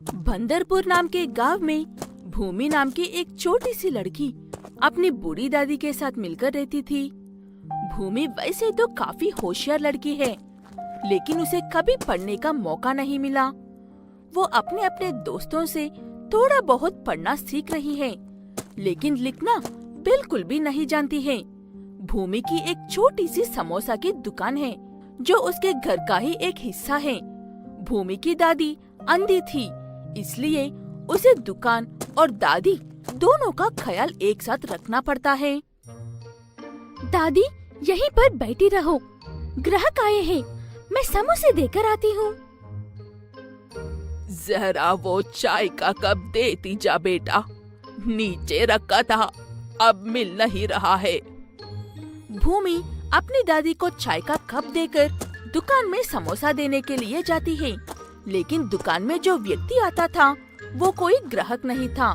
बंदरपुर नाम के गांव में भूमि नाम की एक छोटी सी लड़की अपनी बूढ़ी दादी के साथ मिलकर रहती थी। भूमि वैसे तो काफी होशियार लड़की है, लेकिन उसे कभी पढ़ने का मौका नहीं मिला। वो अपने अपने दोस्तों से थोड़ा बहुत पढ़ना सीख रही है, लेकिन लिखना बिल्कुल भी नहीं जानती है। भूमि की एक छोटी सी समोसा की दुकान है, जो उसके घर का ही एक हिस्सा है। भूमि की दादी अंधी थी, इसलिए उसे दुकान और दादी दोनों का ख्याल एक साथ रखना पड़ता है। दादी, यहीं पर बैठी रहो, ग्राहक आए हैं, मैं समोसे देकर आती हूँ। जरा वो चाय का कप देती जा बेटा, नीचे रखा था, अब मिल नहीं रहा है। भूमि अपनी दादी को चाय का कप देकर दुकान में समोसा देने के लिए जाती है, लेकिन दुकान में जो व्यक्ति आता था वो कोई ग्राहक नहीं था।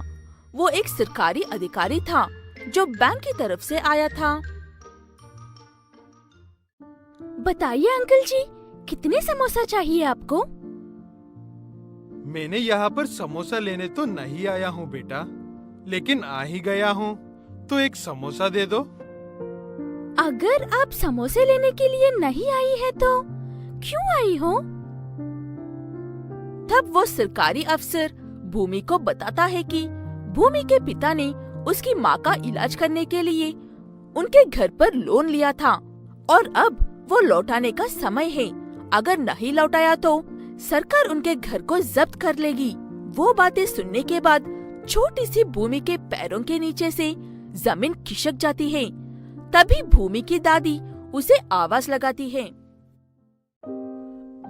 वो एक सरकारी अधिकारी था जो बैंक की तरफ से आया था। बताइए अंकल जी, कितने समोसा चाहिए आपको? मैंने यहाँ पर समोसा लेने तो नहीं आया हूँ बेटा, लेकिन आ ही गया हूँ, तो एक समोसा दे दो। अगर आप समोसे लेने के लिए नहीं आई है तो क्यों आई हो? तब वो सरकारी अफसर भूमि को बताता है कि भूमि के पिता ने उसकी माँ का इलाज करने के लिए उनके घर पर लोन लिया था और अब वो लौटाने का समय है। अगर नहीं लौटाया तो सरकार उनके घर को जब्त कर लेगी। वो बातें सुनने के बाद छोटी सी भूमि के पैरों के नीचे से जमीन खिसक जाती है। तभी भूमि की दादी उसे आवाज लगाती है,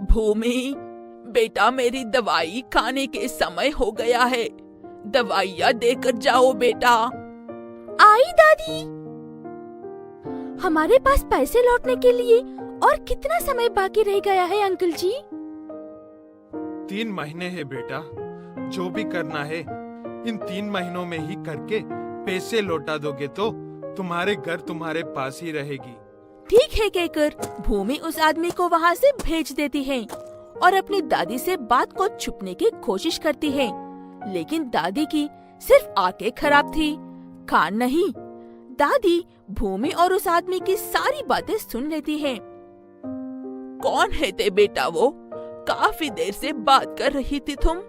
भूमि बेटा, मेरी दवाई खाने के समय हो गया है, दवाइयाँ देकर जाओ बेटा। आई दादी। हमारे पास पैसे लौटने के लिए और कितना समय बाकी रह गया है अंकल जी? 3 महीने है बेटा, जो भी करना है इन 3 महीनों में ही करके पैसे लौटा दोगे तो तुम्हारे घर तुम्हारे पास ही रहेगी। ठीक है कहकर भूमि उस आदमी को वहाँ से भेज देती है और अपनी दादी से बात को छुपने की कोशिश करती है, लेकिन दादी की सिर्फ आंखें खराब थी, कान नहीं। दादी भूमि और उस आदमी की सारी बातें सुन लेती है। कौन है ते बेटा वो? काफी देर से बात कर रही थी तुम।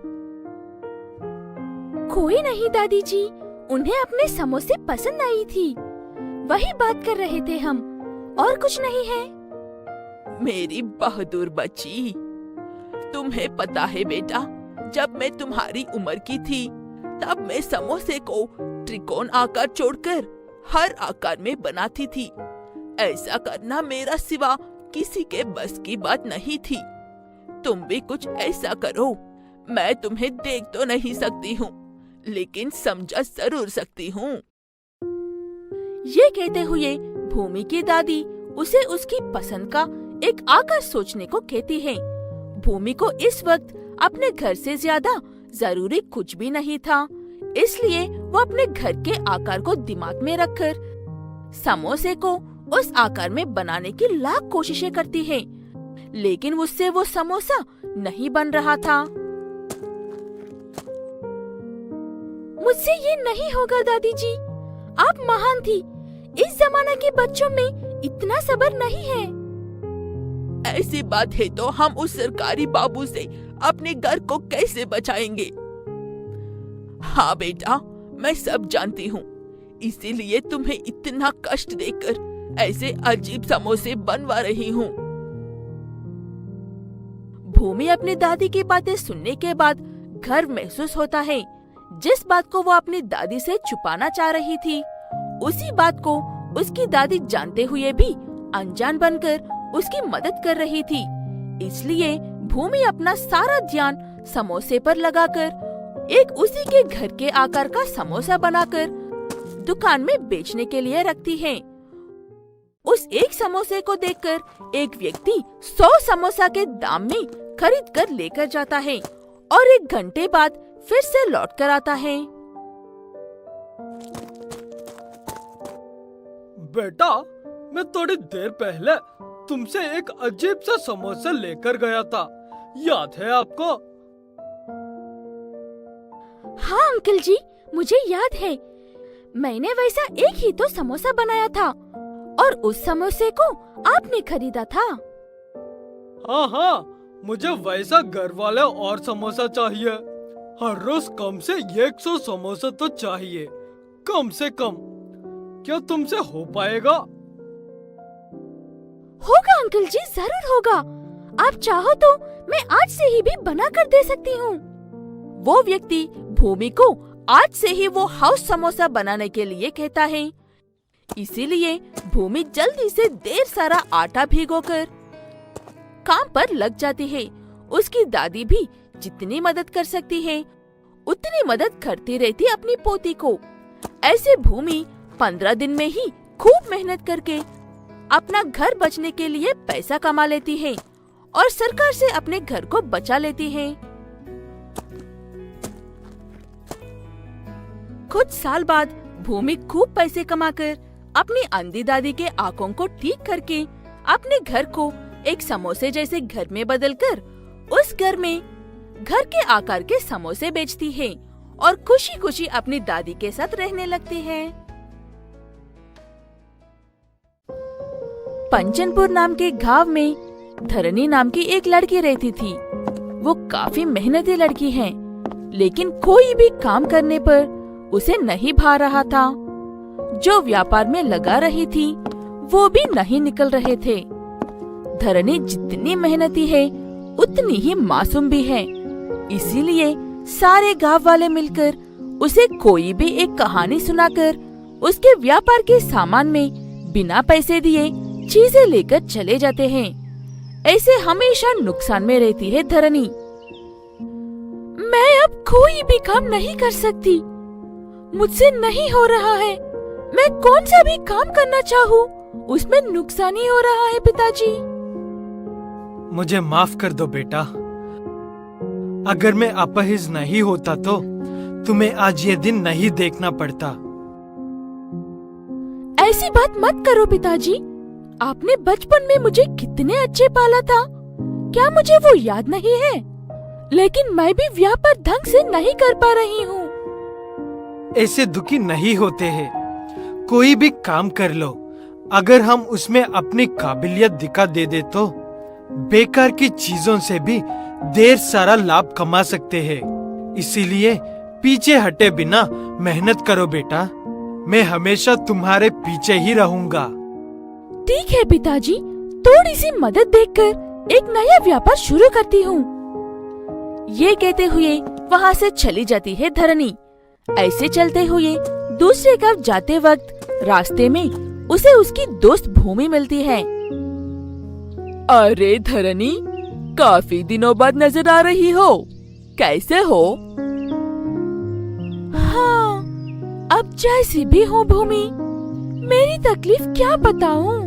कोई नहीं दादी जी, उन्हें अपने समोसे पसंद आई थी, वही बात कर रहे थे हम, और कुछ नहीं है। मेरी बहादुर बच्ची, तुम्हें पता है बेटा, जब मैं तुम्हारी उम्र की थी तब मैं समोसे को त्रिकोण आकार छोड़कर हर आकार में बनाती थी। ऐसा करना मेरा सिवा किसी के बस की बात नहीं थी। तुम भी कुछ ऐसा करो। मैं तुम्हें देख तो नहीं सकती हूँ, लेकिन समझा जरूर सकती हूँ। ये कहते हुए भूमि की दादी उसे उसकी पसंद का एक आकार सोचने को कहती है। भूमि को इस वक्त अपने घर से ज्यादा जरूरी कुछ भी नहीं था, इसलिए वो अपने घर के आकार को दिमाग में रखकर समोसे को उस आकार में बनाने की लाख कोशिशें करती है, लेकिन उससे वो समोसा नहीं बन रहा था। मुझसे ये नहीं होगा दादी जी, आप महान थी, इस जमाने के बच्चों में इतना सब्र नहीं है। ऐसी बात है तो हम उस सरकारी बाबू से अपने घर को कैसे बचाएंगे? हाँ बेटा, मैं सब जानती हूँ, इसीलिए तुम्हें इतना कष्ट देकर ऐसे अजीब समोसे बनवा रही हूँ। भूमि अपनी दादी की बातें सुनने के बाद गर्व महसूस होता है। जिस बात को वो अपनी दादी से छुपाना चाह रही थी, उसी बात को उसकी दादी जानते हुए भी अनजान बनकर उसकी मदद कर रही थी। इसलिए भूमि अपना सारा ध्यान समोसे पर लगाकर एक उसी के घर के आकार का समोसा बनाकर दुकान में बेचने के लिए रखती है। उस एक समोसे को देखकर एक व्यक्ति 100 समोसा के दाम में खरीद कर लेकर जाता है और 1 घंटे बाद फिर से लौट कर आता है। बेटा, मैं थोड़ी देर पहले तुमसे एक अजीब सा समोसा लेकर गया था, याद है आपको? हाँ अंकल जी, मुझे याद है। मैंने वैसा एक ही तो समोसा बनाया था और उस समोसे को आपने खरीदा था। हाँ हाँ, मुझे वैसा घर वाले और समोसा चाहिए। हर रोज कम से 100 समोसा तो चाहिए, कम से कम। क्या तुमसे हो पाएगा? होगा अंकल जी, जरूर होगा। आप चाहो तो मैं आज से ही भी बना कर दे सकती हूँ। वो व्यक्ति भूमि को आज से ही वो हाउस समोसा बनाने के लिए कहता है। इसीलिए भूमि जल्दी से ढेर सारा आटा भिगोकर काम पर लग जाती है। उसकी दादी भी जितनी मदद कर सकती है उतनी मदद करती रहती अपनी पोती को। ऐसे भूमि 15 दिन में ही खूब मेहनत करके अपना घर बचने के लिए पैसा कमा लेती है और सरकार से अपने घर को बचा लेती है। कुछ साल बाद भूमि खूब पैसे कमाकर अपनी अंधी दादी के आंखों को ठीक करके अपने घर को एक समोसे जैसे घर में बदलकर उस घर में घर के आकार के समोसे बेचती है और खुशी खुशी अपनी दादी के साथ रहने लगती है। पंचनपुर नाम के गांव में धरनी नाम की एक लड़की रहती थी। वो काफी मेहनती लड़की है, लेकिन कोई भी काम करने पर उसे नहीं भा रहा था। जो व्यापार में लगा रही थी वो भी नहीं निकल रहे थे। धरनी जितनी मेहनती है उतनी ही मासूम भी है। इसीलिए सारे गांव वाले मिलकर उसे कोई भी एक कहानी सुनाकर उसके व्यापार के सामान में बिना पैसे दिए चीजें लेकर चले जाते हैं। ऐसे हमेशा नुकसान में रहती है धरनी। मैं अब कोई भी काम नहीं कर सकती, मुझसे नहीं हो रहा है। मैं कौन सा भी काम करना चाहूँ उसमें नुकसान ही हो रहा है पिताजी। मुझे माफ कर दो बेटा। अगर मैं अपाहिज नहीं होता तो तुम्हें आज ये दिन नहीं देखना पड़ता। ऐसी बात मत करो पिताजी। आपने बचपन में मुझे कितने अच्छे पाला था, क्या मुझे वो याद नहीं है? लेकिन मैं भी व्यापार ढंग से नहीं कर पा रही हूँ। ऐसे दुखी नहीं होते हैं। कोई भी काम कर लो, अगर हम उसमें अपनी काबिलियत दिखा दे तो बेकार की चीजों से भी ढेर सारा लाभ कमा सकते हैं। इसीलिए पीछे हटे बिना मेहनत करो बेटा। मैं हमेशा तुम्हारे पीछे ही रहूंगा। ठीक है पिताजी, थोड़ी सी मदद देखकर एक नया व्यापार शुरू करती हूँ। ये कहते हुए वहाँ से चली जाती है धरनी। ऐसे चलते हुए दूसरे गांव जाते वक्त रास्ते में उसे उसकी दोस्त भूमि मिलती है। अरे धरनी, काफी दिनों बाद नजर आ रही हो, कैसे हो? हाँ, अब जैसी भी हो भूमि, मेरी तकलीफ क्या बताऊं?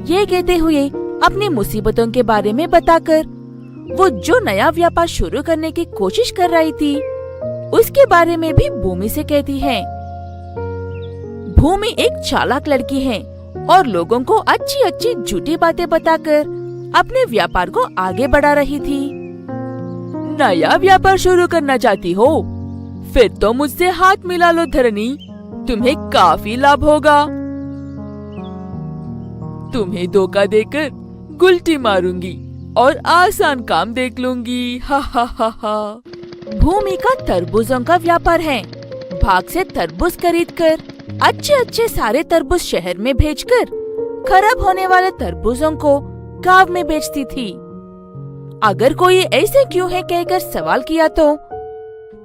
ये कहते हुए अपनी मुसीबतों के बारे में बताकर वो जो नया व्यापार शुरू करने की कोशिश कर रही थी उसके बारे में भी भूमि से कहती है। भूमि एक चालाक लड़की है और लोगों को अच्छी अच्छी झूठी बातें बताकर अपने व्यापार को आगे बढ़ा रही थी। नया व्यापार शुरू करना चाहती हो? फिर तो मुझसे हाथ मिला लो धरनी, तुम्हें काफी लाभ होगा। तुम्हें धोखा देकर गुलटी मारूंगी और आसान काम देख लूंगी। हा हा हा हा। भूमि का तरबूजों का व्यापार है। भाग से तरबूज खरीदकर अच्छे अच्छे सारे तरबूज शहर में भेजकर खराब होने वाले तरबूजों को गांव में बेचती थी। अगर कोई ऐसे क्यों है कहकर सवाल किया तो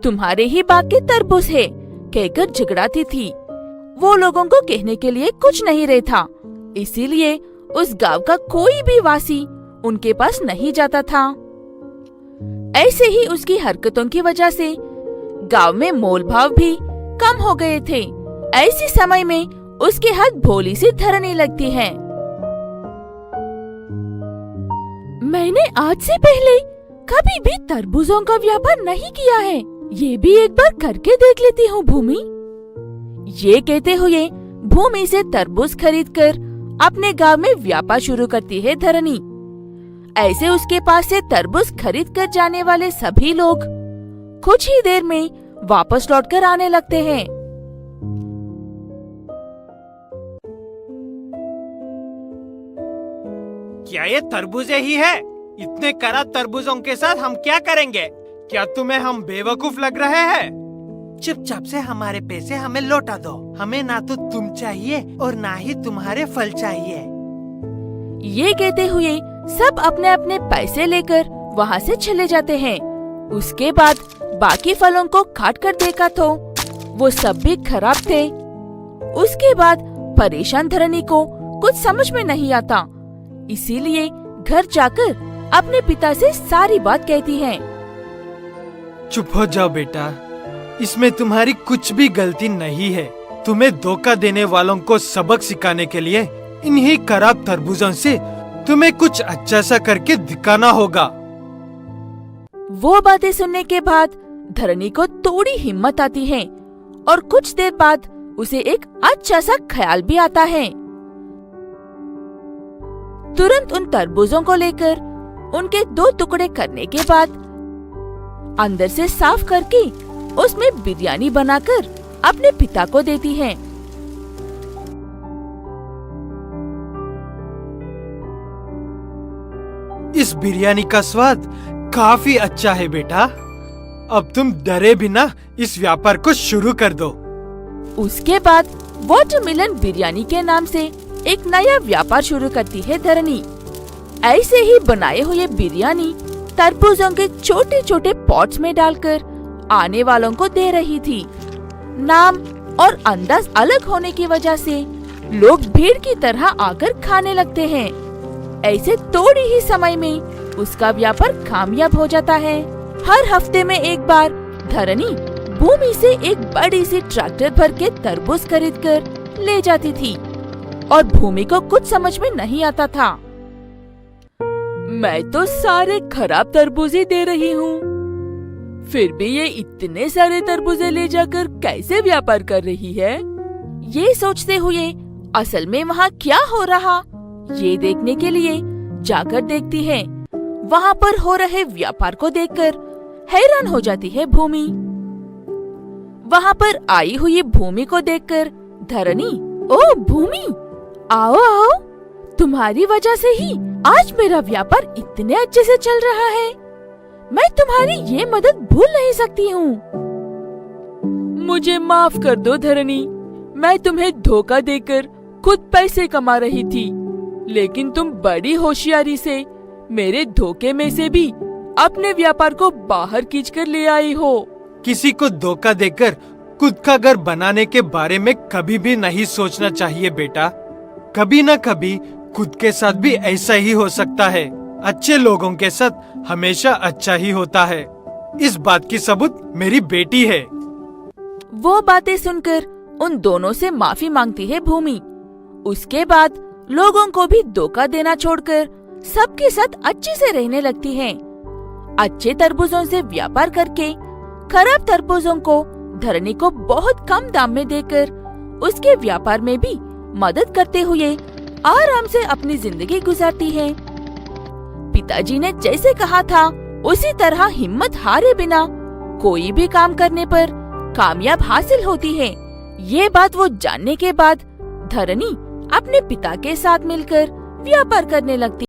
तुम्हारे ही बाग के तरबूज है कहकर झगड़ाती थी। वो लोगों को कहने के लिए कुछ नहीं रहता, इसीलिए उस गांव का कोई भी वासी उनके पास नहीं जाता था। ऐसे ही उसकी हरकतों की वजह से गांव में मोल भाव भी कम हो गए थे। ऐसे समय में उसके हाथ भोली सी धरनी लगती है। मैंने आज से पहले कभी भी तरबूजों का व्यापार नहीं किया है, ये भी एक बार करके देख लेती हूँ भूमि। ये कहते हुए भूमि से तरबूज खरीदकर अपने गांव में व्यापार शुरू करती है धरनी। ऐसे उसके पास से तरबूज खरीद कर जाने वाले सभी लोग कुछ ही देर में वापस लौटकर आने लगते हैं। क्या ये तरबूजे ही है? इतने खराब तरबूजों के साथ हम क्या करेंगे? क्या तुम्हें हम बेवकूफ लग रहे हैं? चुपचाप से हमारे पैसे हमें लौटा दो। हमें ना तो तुम चाहिए और ना ही तुम्हारे फल चाहिए। ये कहते हुए सब अपने अपने पैसे लेकर वहाँ से चले जाते हैं। उसके बाद बाकी फलों को काट कर देखा तो वो सब भी खराब थे। उसके बाद परेशान धरनी को कुछ समझ में नहीं आता, इसीलिए घर जाकर अपने पिता से सारी बात कहती है। चुप हो जाओ बेटा, इसमें तुम्हारी कुछ भी गलती नहीं है। तुम्हें धोखा देने वालों को सबक सिखाने के लिए इन्हीं खराब तरबूजों से तुम्हें कुछ अच्छा सा करके दिखाना होगा। वो बातें सुनने के बाद धरनी को थोड़ी हिम्मत आती है और कुछ देर बाद उसे एक अच्छा सा ख्याल भी आता है। तुरंत उन तरबूजों को लेकर उनके 2 टुकड़े करने के बाद अंदर से साफ करके उसमें बिरयानी बनाकर अपने पिता को देती है। इस बिरयानी का स्वाद काफी अच्छा है बेटा। अब तुम डरे बिना इस व्यापार को शुरू कर दो। उसके बाद वाटरमेलन बिरयानी के नाम से एक नया व्यापार शुरू करती है धरनी। ऐसे ही बनाए हुए बिरयानी तरबूजों के छोटे छोटे पॉट्स में डालकर आने वालों को दे रही थी। नाम और अंदाज अलग होने की वजह से लोग भीड़ की तरह आकर खाने लगते हैं। ऐसे थोड़ी ही समय में उसका व्यापार कामयाब हो जाता है। हर हफ्ते में एक बार धरनी भूमि से एक बड़ी सी ट्रैक्टर भर के तरबूज खरीद कर ले जाती थी और भूमि को कुछ समझ में नहीं आता था। मैं तो सारे खराब तरबूजे दे रही हूँ, फिर भी ये इतने सारे तरबूजे ले जाकर कैसे व्यापार कर रही है? ये सोचते हुए असल में वहाँ क्या हो रहा ये देखने के लिए जाकर देखती है। वहाँ पर हो रहे व्यापार को देखकर हैरान हो जाती है भूमि। वहाँ पर आई हुई भूमि को देखकर धरनी, ओ भूमि, आओ आओ, तुम्हारी वजह से ही आज मेरा व्यापार इतने अच्छे से चल रहा है। मैं तुम्हारी ये मदद भूल नहीं सकती हूँ। मुझे माफ कर दो धरनी, मैं तुम्हें धोखा देकर खुद पैसे कमा रही थी, लेकिन तुम बड़ी होशियारी से मेरे धोखे में से भी अपने व्यापार को बाहर खींचकर ले आई हो। किसी को धोखा देकर खुद का घर बनाने के बारे में कभी भी नहीं सोचना चाहिए बेटा। कभी न कभी खुद के साथ भी ऐसा ही हो सकता है। अच्छे लोगों के साथ हमेशा अच्छा ही होता है। इस बात की सबूत मेरी बेटी है। वो बातें सुनकर उन दोनों से माफी मांगती है भूमि। उसके बाद लोगों को भी धोखा देना छोड़कर सबके साथ अच्छे से रहने लगती है। अच्छे तरबूजों से व्यापार करके खराब तरबूजों को धरनी को बहुत कम दाम में देकर उसके व्यापार में भी मदद करते हुए आराम से अपनी जिंदगी गुजारती है। पिताजी ने जैसे कहा था उसी तरह हिम्मत हारे बिना कोई भी काम करने पर कामयाब हासिल होती है। ये बात वो जानने के बाद धरनी अपने पिता के साथ मिलकर व्यापार करने लगती